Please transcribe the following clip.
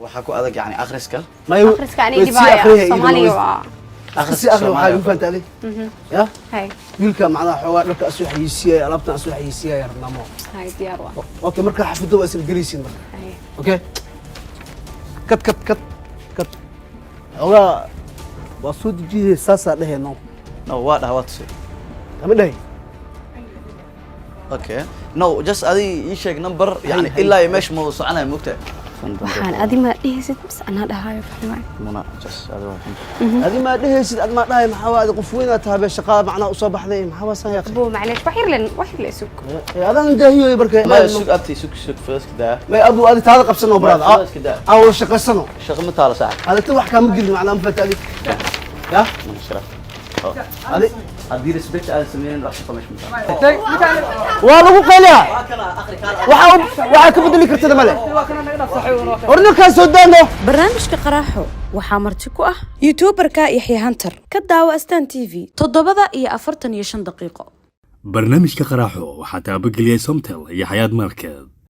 وحكوا هذا يعني أخرسك ما يو أخرس كأني دبايا Soomaaliya أخرسي أخر وحاجة فهمت علي يا هاي wiilka macnaha xoogaa dharka asoo xayisiiyay alaabta asoo xayisiiyay yarnamo هاي diyaar waa okay marka xafiddo waa isla gelaysiin marka هاي okay kat ogaa waa soo dejiyay saasa dhahayno no what what's it ama dhahay okay no just هذه يشيك نمبر يعني إلا يمش موضوع أنا مكتئ waxaan adi ma dhihaysid bas anaa dhahayo fahmay منا just هذا واحد adi ma dhahaysid ad ma dhahay maxaa waad qof weyn aad tahay shaqada macnaha u soo baxday maxaa wasan yaa boo macleesh wax yar la isug adan dahiyo barka ما سوق أبتي سوق فلوس كده ما abu adi taada qabsano brad فلوس كده aw shaqasano شغل متعال ساعة hada ta wax kama gelin macnaha ma fatali ya من الشرف adi هذه رسبت على سمين راح شقة مش متعال waa lagu qeylaa waxa ka bedeli kartaa male orna ka soo daano barnaamijka qaraaxo waxaa marti ku ah youtuberka Yaxya Hunter ka daawa Astaan TV 7:45 daqiiqo barnaamijka qaraaxo waxaa taabageliya Somtel iyo Xayaat Market